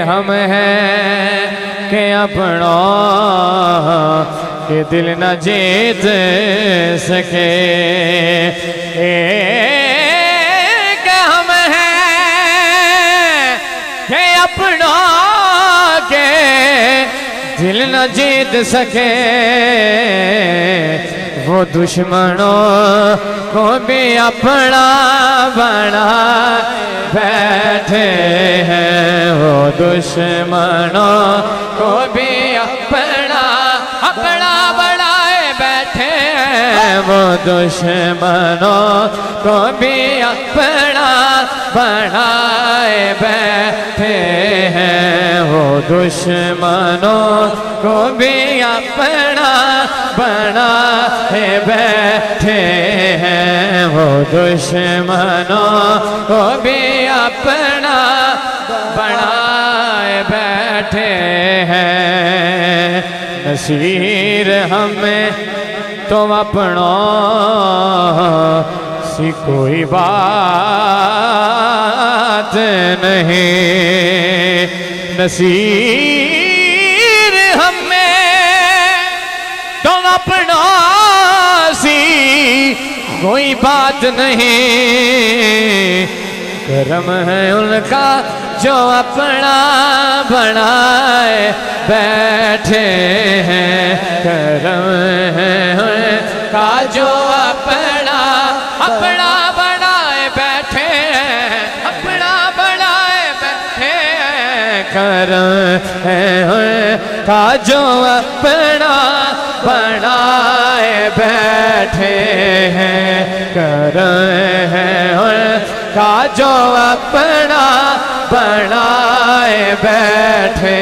ہم ہیں کہ اپنا کہ دل نہ جیت سکے کہ ہم ہیں کہ اپنا کہ دل نہ جیت سکے وہ دشمنوں کو بھی اپنا بنا بیٹھے ہیں وہ دشمنوں کو بھی اپنا بنائے بیٹھے ہیں وہ دشمنوں کو بھی اپنا بنائے بیٹھے ہیں وہ دشمنوں کو بھی اپنا بنائے بیٹھے ہیں وہ دشمنوں کو بھی اپنا بنائے بیٹھے ہیں نصیر ہمیں تو اپنا سی کوئی بات نہیں نصیر ہمیں تو اپنا سی کوئی بات نہیں کرم ہے ان کا جو اپنا بنائے بیٹھے ہیں کرم ہے ان کا جو اپنا بنائے بیٹھے ہیں اپنا بنائے بیٹھے ہیں کرم ہے ان کا جو اپنا بنائے بیٹھے ہیں کرم ہے ان کا جو اپنا بنائے بیٹھے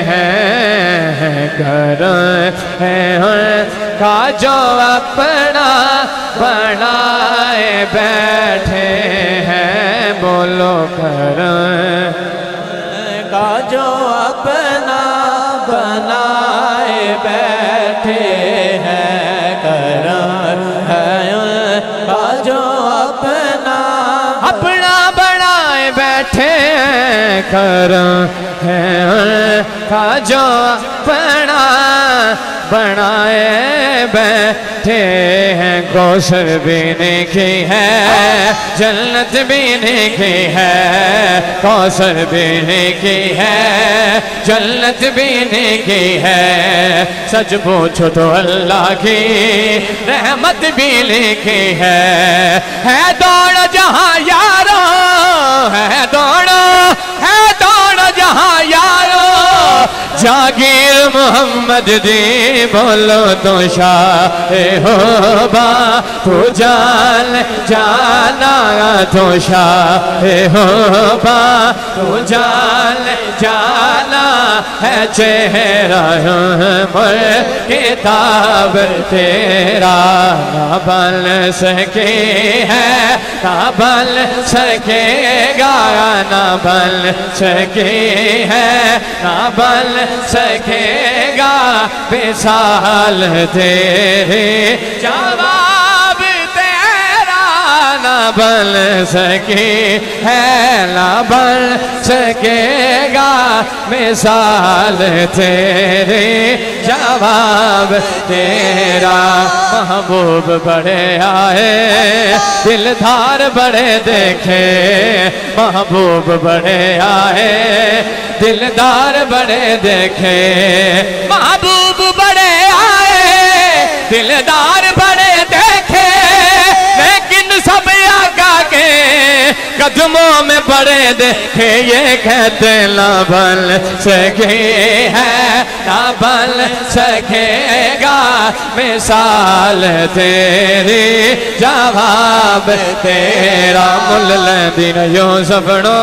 ہیں کرم ہے ان کا جو اپنا بنائے بیٹھے ہیں بولو کرم کا جو اپنا بنائے بیٹھے ہیں کرم ہے ان کا جو اپنا بنائے بیٹھے ہیں کرم ہے ان کا جو اپنا بنائے بیٹھے ہیں کوثر بھی نیکی ہے جنت بھی نیکی ہے کوثر بھی نیکی ہے جنت بھی نیکی ہے سچ پوچھو تو اللہ کی رحمت بھی نیکی ہے دوڑ جہاں یارو ہے دوڑ جہاں یارو جاگیر محمد دی بولو تو شاہ ہو با تو جانا تو شاہ ہو با تو جانا ہے چہرہ مر کتاب تیرا نہ بن سکے ہے نہ بن سکے گا نہ بن سکے ہے نہ بن سکے گا مثال تیرے جواب تیرا نہ بن سکے ہے نہ بن سکے گا مثال تیرے جواب تیرا محبوب بڑے آئے دلدار بڑے دیکھے محبوب بڑے آئے دلدار بڑے دیکھے محبوب بڑے آئے دلدار بڑے دیکھے لیکن سب آقا کے قدموں میں بڑے دیکھے یہ کہتے نہ بن سکے ہے نہ بن سکے گا مثال تیری جواب تیرا مل لیندین یوسف نو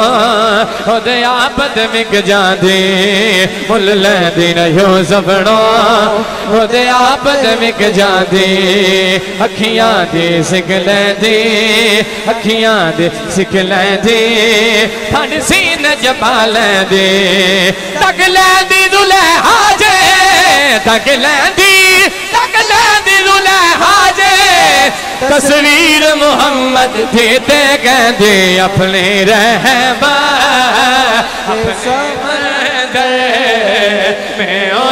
خود آپت مک جاندی مل لیندین یوسف نو خود آپت مک جاندی اکھیاں دی سکھ لیندی اکھیاں دی سکھ لیندی تھنڈ سین جبا لیندی تک لیندی دلے حاجے تک لیندی دلے حاجے تصویر محمد تھی تے کہندی اپنی رہبہ اپنی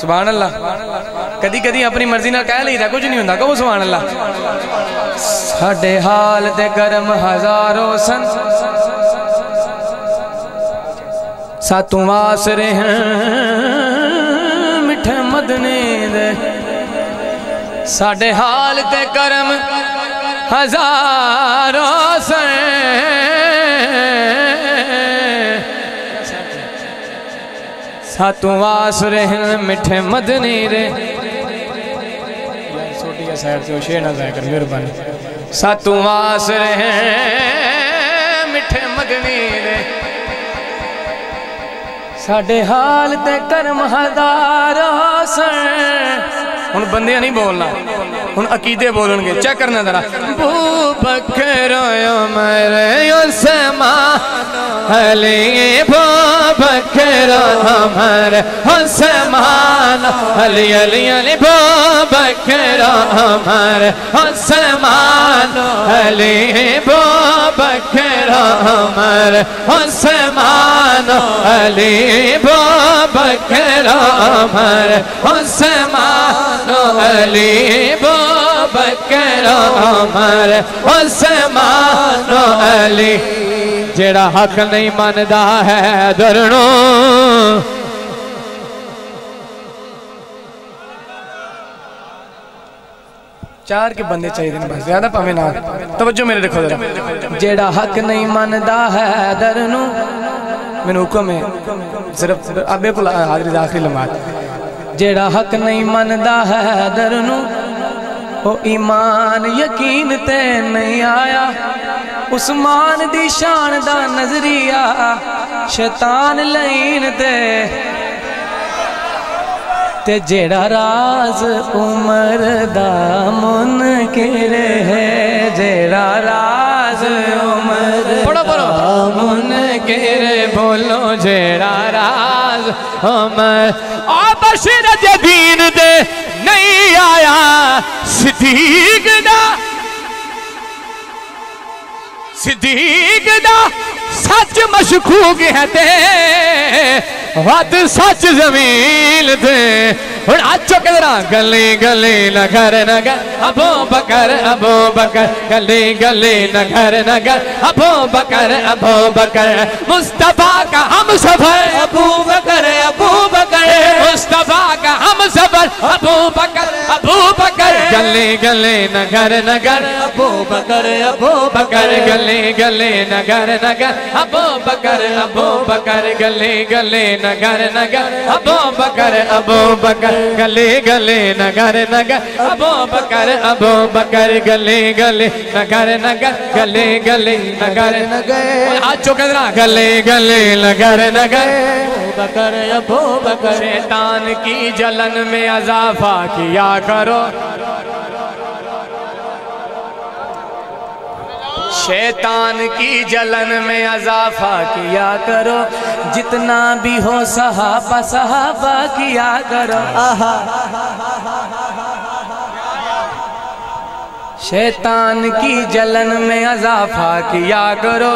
سبحان اللہ. کدی کدی اپنی مرضی نہ کہہ لئی دا کچھ نہیں ہوندا. کہو سبحان اللہ. ساڈے حال تے کرم ہزاروں سن ساتوں واسرے ہیں مٹھے مدنی دے. ساڈے حال تے کرم ہزاروں سن ساتوں واسرے ہیں مٹھے مدنی دے. چھوٹی کا سائر سے وہ شیر نہ ضائع کر مہربانی. ساتوں واسرے ہیں مٹھے مدنی دے. ساڈے حال تے کرم ہزاروں سن. ہن بندے نہیں بولنا, ہن عقیدے بولن گے. چیک کرنا ذرا. ابو بکر عمر عثمان علی, ابو بکر عمر عثمان علی علی علی, ابو بکر عمر عثمان علی, ابو بکر عمر عثمان علی, ابو بکر عمر عثمان علی, ابو بکر عمر عثمان علی. جیڑا حق نہیں ماندا ہے درنو چار کے بندے چاہیے دن بس زیادہ پاویں نہ. توجہ میرے رکھو ذرا. جیڑا حق نہیں ماندا ہے درنو میں حکم ہے صرف ابے کو حاضری آخری لمحات. جیڑا حق نہیں ماندا ہے درنو او ایمان یقین تے نہیں آیا. عثمان دی شان دا نظریہ شیطان لین تے جیڑا راز عمر دا منکر ہے. جیڑا راز عمر دا منکر بولو. جیڑا راز عمر بشیر دین دے نہیں آیا. صدیق دا سچ مشکوک ہے تے ود سچ زمین دے. اور آچو کے ذرا گلی گلی نگر نگر ابو بکر ابو بکر, گلی گلی نگر نگر ابو بکر ابو بکر, مصطفیٰ کا ہم سفر ابو بکر ابو بکر, مصطفیٰ کا ہم سفر ابو بکر ابو بکر, گلی گلی نگر نگر ابو بکر ابو بکر, گلی گلی نگر نگر ابو بکر ابو بکر, گلی گلی نگر نگر ابو بکر ابو بکر, گلی گلی نگر نگر ابو بکر ابو بکر, گلی گلی نگر نگر گلی گلی نگر نگر. آج چوکے ذرا گلی گلی نگر نگر ابو بکر ابو بکر. شیطان کی جلن میں اضافہ کیا کرو. شیطان کی جلن میں اضافہ کیا کرو. جتنا بھی ہو صحابہ صحابہ کیا کرو. شیطان کی جلن میں اضافہ کیا کرو.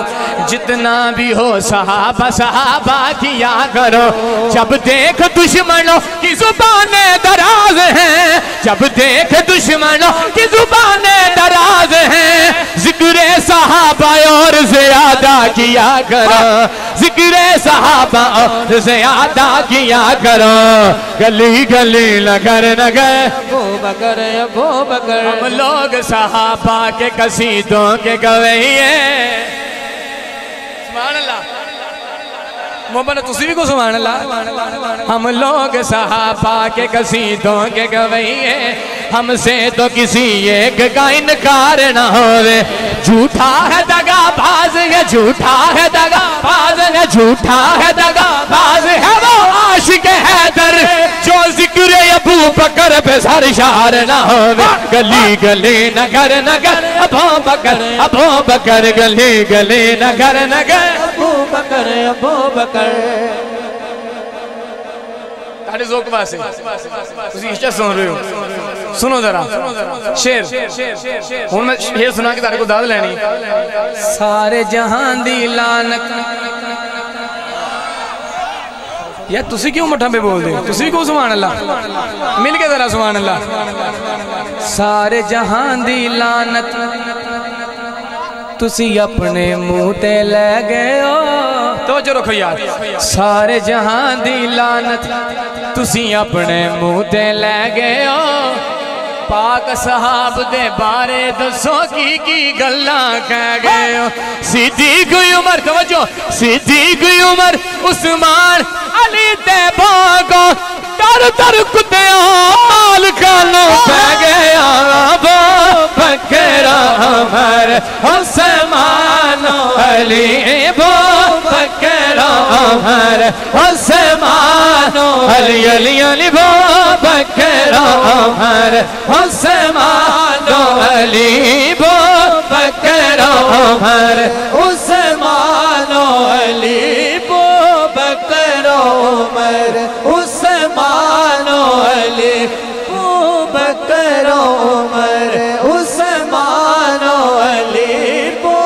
جتنا بھی ہو صحابہ صحابہ کیا کرو. جب دیکھ دشمنوں کی زبانیں دراز ہیں, جب دیکھ دشمنوں کی زبانیں دراز ہیں, ذکر صحابہ اور زیادہ کیا کرو. ذکر صحابہ اور زیادہ کیا کرو. گلی گلی نگر نگر ابو بکر ابو بکر. ہم لوگ صحابہ کے قصیدوں کے گوئی ہیں. سبحان اللہ. محمد تسی بھی کو سبحان اللہ. ہم لوگ صحابہ کے قصیدوں کے گوئی ہیں. ہم سے تو کسی ایک کا انکار نہ ہوئے. جھوٹا ہے دگا باز ہے, جھوٹا ہے دگا باز ہے, جھوٹا ہے دگا باز ہے وہ عاشق حیدر جو ذکر ابو بکر پہ سرشار نہ ہوئے. گلی گلی نگر نگر ابو بکر ابو بکر, گلی گلی نگر نگر ابو بکر ابو بکر. تاڑی ذوق واسے تسی اشچہ سن رہے ہو. سنو ذرا شیر. ہوں میں شیر سنا کے تاڑی کو داد لینی. سارے جہان دی لانت یا تسی کیوں مٹھا پہ بول دے تسی کیوں سبحان اللہ مل کے ذرا سبحان اللہ سارے جہان دی لعنت تسی اپنے منہ تے لے گئے ہو توجہ رکھو یار سارے جہان دی لعنت تسی اپنے منہ تے لے گئے ہو پاک صحاب دے بارے دسو کی گلاں کہہ گئے ہو صدیق عمر توجہ صدیق عمر عثمان علی تے باغو تر کتیال کانوں پہ گیا ابو بکر عمر عثمان علی ابو بکر عمر عثمان علی علی علی ابو بکر عمر عثمان علی ابو بکر عمر عثمان علی ابو بکر عمر عثمان علی ابو بکر عمر عثمان علی ابو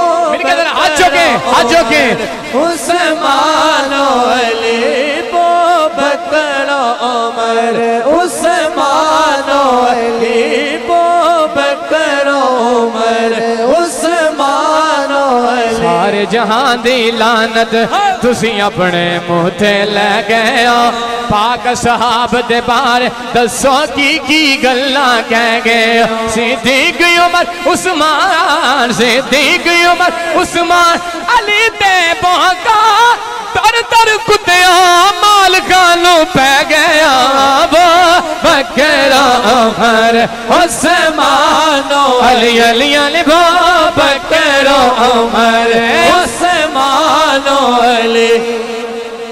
بکر عثمان علی ابو بکر عمر عثمان علی ابو بکر عمر عثمان علی سارے جہان دی لعنت تسی اپنے منہ تے لے گئے ہو پاک صحاب دے بارے دسو کی گلاں کہہ گئے ہو صدیق عمر عثمان صدیق عمر عثمان علی تے بہکا تر کتیاں مال کانوں پہ گیا ابو بکر عمر عثمان علی علی علی ابو بکر عمر عثمان علی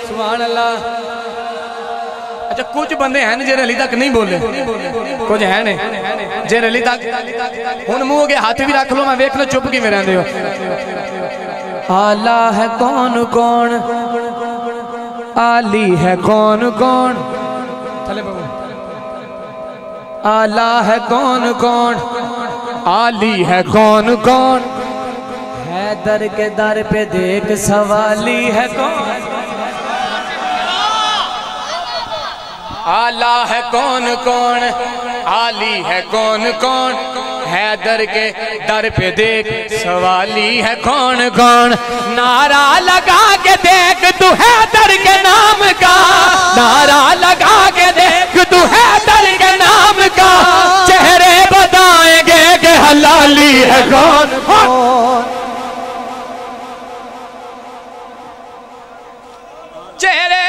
سبحان اللہ اچھا کچھ بندے ہیں جیرے علی تک نہیں بولے کچھ ہیں نہیں جیرے علی تک ان منہ کے ہاتھ بھی رکھ لو میں ویکھ لو چپ کی میں رہندے ہو آلہ ہے کون کون علی ہے کون کون آلہ ہے کون کون علی ہے کون کون حیدر کے در پہ دیکھ سوالی ہے کون آلہ ہے کون کون علی ہے کون کون حیدر کے در پہ دیکھ سوالی ہے کون کون نعرہ لگا کے دیکھ تو حیدر کے نام کا نعرہ لگا کے دیکھ تو حیدر کے نام کا چہرے بتائیں گے کہ حلالی ہے کون کون چہرے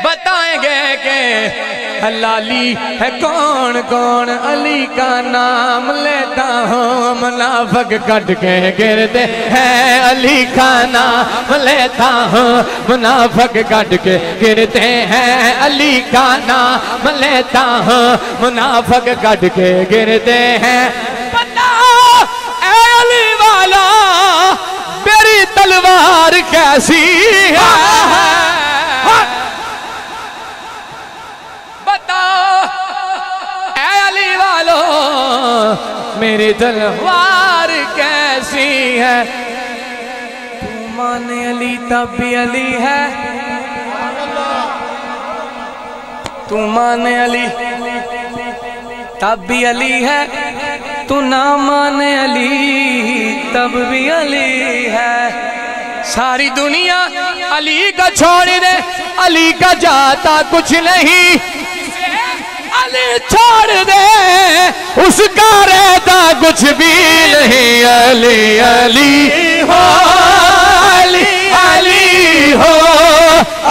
بتائیں گے کہ حلالی ہے کون کون علی کا نام لیتا ہوں منافق کٹ کے گرتے ہیں علی کا نام لیتا ہوں منافق کٹ کے گرتے ہیں علی کا نام لیتا ہوں منافق کٹ کے گرتے ہیں بتا اے علی والا میری تلوار کیسی ہے اے علی والو میری تلوار کیسی ہے تو مانے علی تب بھی علی ہے تو مانے علی تب بھی علی ہے تو نہ مانے علی تب بھی علی ہے ساری دنیا علی کا چھوڑ دے علی کا جاتا کچھ نہیں علی چھوڑ دے اس کا رہتا کچھ بھی نہیں علی علی ہو علی علی ہو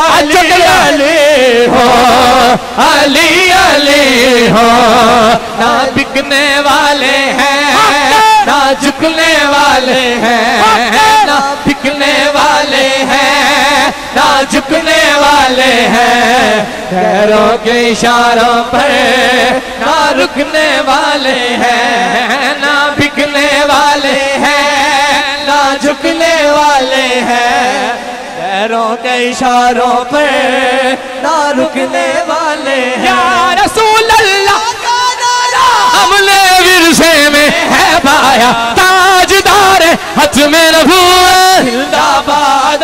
علی علی ہو علی علی ہو نہ بکنے والے ہیں نہ جھکنے والے ہیں نہ بکنے والے ہیں نہ جھکنے والے ہیں پیروں کے اشاروں پر نہ رکنے والے ہیں نہ بکنے والے ہیں نہ جھکنے والے ہیں پیروں کے اشاروں پر نہ رکنے والے ہیں یا رسول اللہ ہم نے ورثے میں ہے پایا تاجدار ختم نبوت زندہ باد